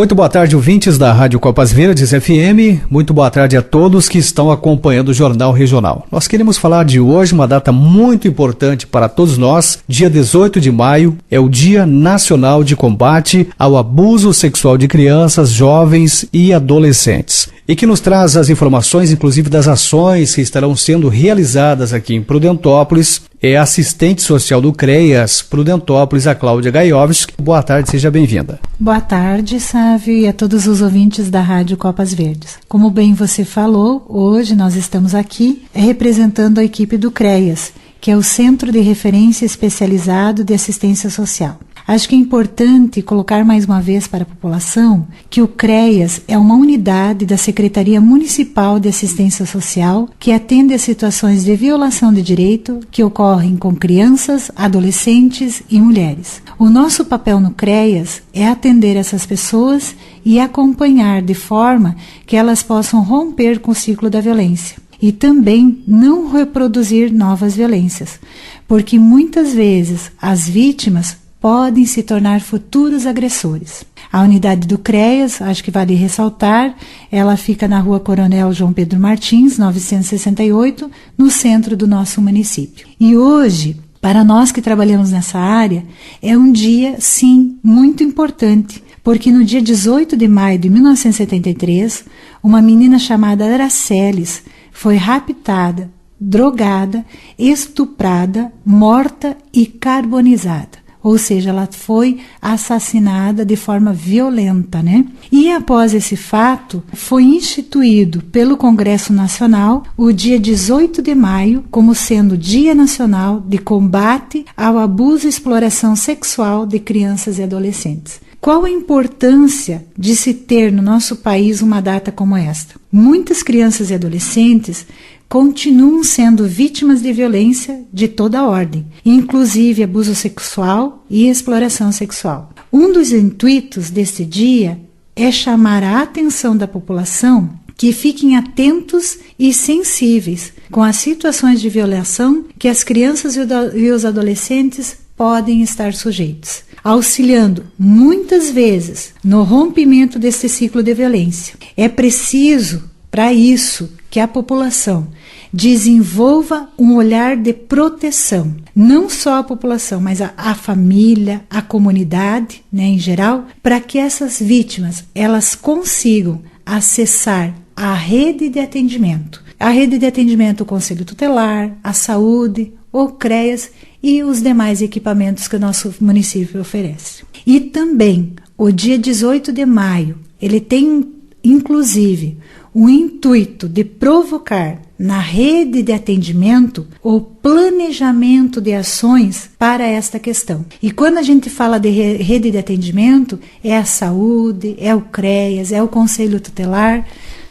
Muito boa tarde, ouvintes da Rádio Copas Verdes FM. Muito boa tarde a todos que estão acompanhando o Jornal Regional. Nós queremos falar de hoje uma data muito importante para todos nós. Dia 18 de maio é o Dia Nacional de Combate ao Abuso Sexual de Crianças, Jovens e Adolescentes. E que nos traz as informações, inclusive das ações que estarão sendo realizadas aqui em Prudentópolis. É a assistente social do CREAS Prudentópolis, a Cláudia Gaiovski. Boa tarde, seja bem-vinda. Boa tarde, Sávio, e a todos os ouvintes da Rádio Copas Verdes. Como bem você falou, hoje nós estamos aqui representando a equipe do CREAS, que é o Centro de Referência Especializado de Assistência Social. Acho que é importante colocar mais uma vez para a população que o CREAS é uma unidade da Secretaria Municipal de Assistência Social que atende a situações de violação de direito que ocorrem com crianças, adolescentes e mulheres. O nosso papel no CREAS é atender essas pessoas e acompanhar de forma que elas possam romper com o ciclo da violência. E também não reproduzir novas violências, porque muitas vezes as vítimas podem se tornar futuros agressores. A unidade do CREAS, acho que vale ressaltar, ela fica na Rua Coronel João Pedro Martins, 968, no centro do nosso município. E hoje, para nós que trabalhamos nessa área, é um dia, sim, muito importante, porque no dia 18 de maio de 1973, uma menina chamada Aracelis foi raptada, drogada, estuprada, morta e carbonizada. Ou seja, ela foi assassinada de forma violenta, né? E após esse fato, foi instituído pelo Congresso Nacional o dia 18 de maio como sendo Dia Nacional de Combate ao Abuso e Exploração Sexual de Crianças e Adolescentes. Qual a importância de se ter no nosso país uma data como esta? Muitas crianças e adolescentes continuam sendo vítimas de violência de toda ordem, inclusive abuso sexual e exploração sexual. Um dos intuitos deste dia é chamar a atenção da população que fiquem atentos e sensíveis com as situações de violação que as crianças e os adolescentes podem estar sujeitos, auxiliando muitas vezes no rompimento desse ciclo de violência. É preciso, para isso, que a população desenvolva um olhar de proteção, não só a população, mas a família, a comunidade, né, em geral, para que essas vítimas elas consigam acessar a rede de atendimento. A rede de atendimento, o Conselho Tutelar, a Saúde, o CREAS e os demais equipamentos que o nosso município oferece. E também, o dia 18 de maio, ele tem, inclusive, o intuito de provocar na rede de atendimento o planejamento de ações para esta questão. E quando a gente fala de rede de atendimento, é a saúde, é o CREAS, é o Conselho Tutelar,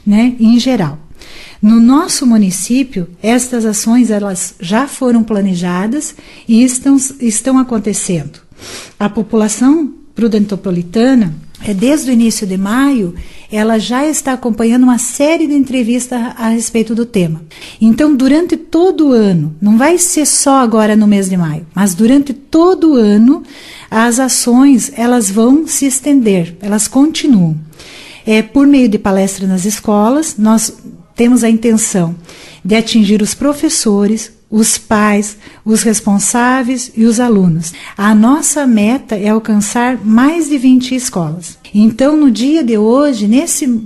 né, em geral. No nosso município, estas ações elas já foram planejadas e estão acontecendo. A população prudentopolitana, desde o início de maio, ela já está acompanhando uma série de entrevistas a respeito do tema. Então, durante todo o ano, não vai ser só agora no mês de maio, mas durante todo o ano, as ações elas vão se estender, elas continuam. Por meio de palestras nas escolas, nós temos a intenção de atingir os professores, os pais, os responsáveis e os alunos. A nossa meta é alcançar mais de 20 escolas. Então, no dia de hoje,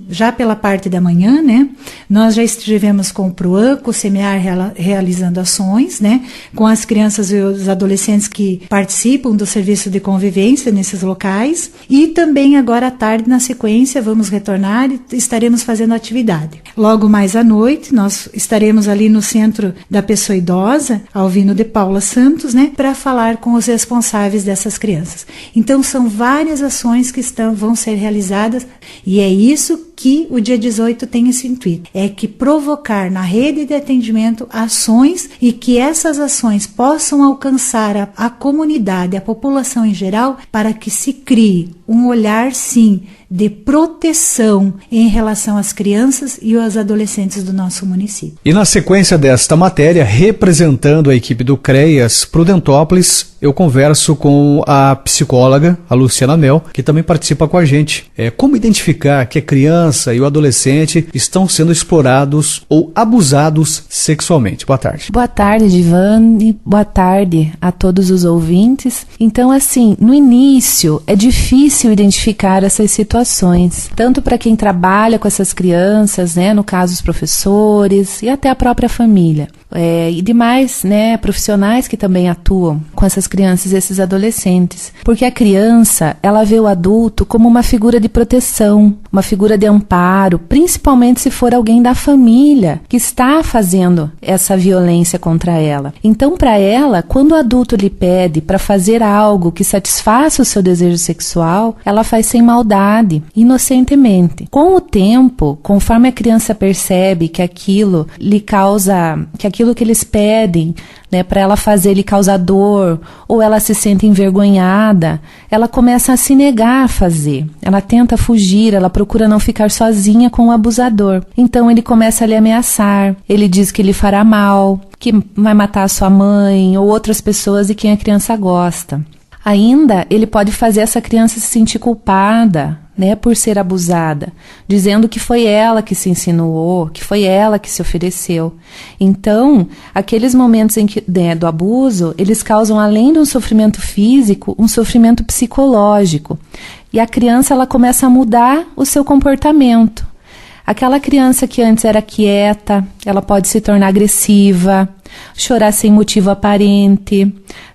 já pela parte da manhã, né, nós já estivemos com o PROAN, com o SEMEAR realizando ações, né, com as crianças e os adolescentes que participam do serviço de convivência nesses locais. E também agora à tarde, na sequência, vamos retornar e estaremos fazendo atividade. Logo mais à noite, nós estaremos ali no Centro da Pessoa Idosa, Alvino de Paula Santos, né, para falar com os responsáveis dessas crianças. Então, são várias ações que vão ser realizadas e é isso que o dia 18 tem esse intuito, é que provocar na rede de atendimento ações e que essas ações possam alcançar a comunidade, a população em geral, para que se crie um olhar, sim, de proteção em relação às crianças e aos adolescentes do nosso município. E na sequência desta matéria, representando a equipe do CREAS Prudentópolis, eu converso com a psicóloga, a Luciana Mel, que também participa com a gente. Como identificar que a criança e o adolescente estão sendo explorados ou abusados sexualmente? Boa tarde. Boa tarde, Divane. Boa tarde a todos os ouvintes. Então, assim, no início é difícil identificar essas situações, tanto para quem trabalha com essas crianças, né, no caso os professores e até a própria família. E demais, né, profissionais que também atuam com essas crianças e esses adolescentes. Porque a criança, ela vê o adulto como uma figura de proteção, uma figura de amparo, principalmente se for alguém da família que está fazendo essa violência contra ela. Então, para ela, quando o adulto lhe pede para fazer algo que satisfaça o seu desejo sexual, ela faz sem maldade, inocentemente. Com o tempo, conforme a criança percebe que aquilo lhe causa, que aquilo que eles pedem, né, para ela fazer lhe causa dor, ou ela se sente envergonhada, ela começa a se negar a fazer. Ela tenta fugir, ela procura não ficar sozinha com o abusador. Então ele começa a lhe ameaçar, ele diz que lhe fará mal, que vai matar a sua mãe ou outras pessoas de quem a criança gosta. Ainda, ele pode fazer essa criança se sentir culpada, né, por ser abusada, dizendo que foi ela que se insinuou, que foi ela que se ofereceu. Então, aqueles momentos em que, né, do abuso, eles causam, além de um sofrimento físico, um sofrimento psicológico. E a criança, ela começa a mudar o seu comportamento. Aquela criança que antes era quieta, ela pode se tornar agressiva, chorar sem motivo aparente,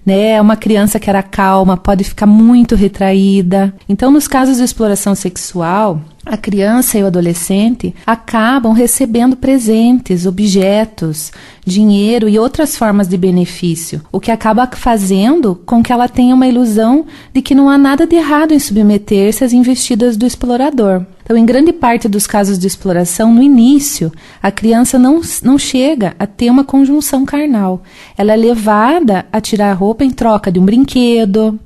né? Uma criança que era calma pode ficar muito retraída. Então, nos casos de exploração sexual, a criança e o adolescente acabam recebendo presentes, objetos, dinheiro e outras formas de benefício, o que acaba fazendo com que ela tenha uma ilusão de que não há nada de errado em submeter-se às investidas do explorador. Então, em grande parte dos casos de exploração, no início, a criança não chega a ter uma conjunção carnal. Ela é levada a tirar a roupa em troca de um brinquedo,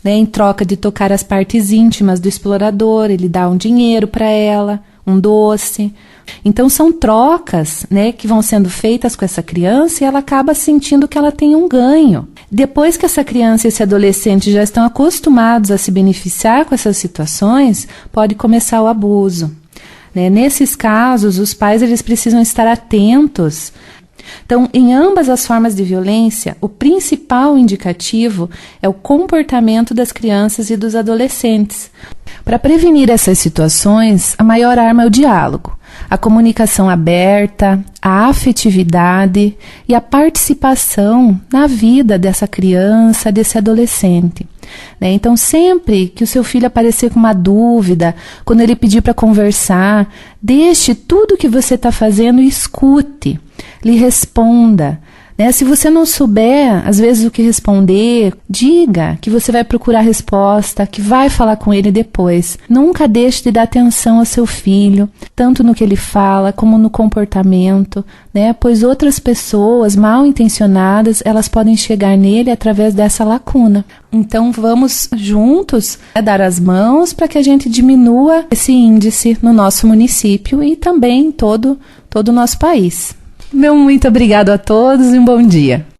né, em troca de tocar as partes íntimas do explorador, ele dá um dinheiro para ela, um doce. Então são trocas, né, que vão sendo feitas com essa criança e ela acaba sentindo que ela tem um ganho. Depois que essa criança e esse adolescente já estão acostumados a se beneficiar com essas situações, pode começar o abuso, né? Nesses casos, os pais eles precisam estar atentos. Então, em ambas as formas de violência, o principal indicativo é o comportamento das crianças e dos adolescentes. Para prevenir essas situações, a maior arma é o diálogo, a comunicação aberta, a afetividade e a participação na vida dessa criança, desse adolescente. Né? Então, sempre que o seu filho aparecer com uma dúvida, quando ele pedir para conversar, deixe tudo o que você está fazendo e escute, lhe responda. Né? Se você não souber, às vezes, o que responder, diga que você vai procurar a resposta, que vai falar com ele depois. Nunca deixe de dar atenção ao seu filho, tanto no que ele fala, como no comportamento, né? Pois outras pessoas mal intencionadas, elas podem chegar nele através dessa lacuna. Então, vamos juntos, né, dar as mãos para que a gente diminua esse índice no nosso município e também em todo o nosso país. Meu muito obrigado a todos e um bom dia.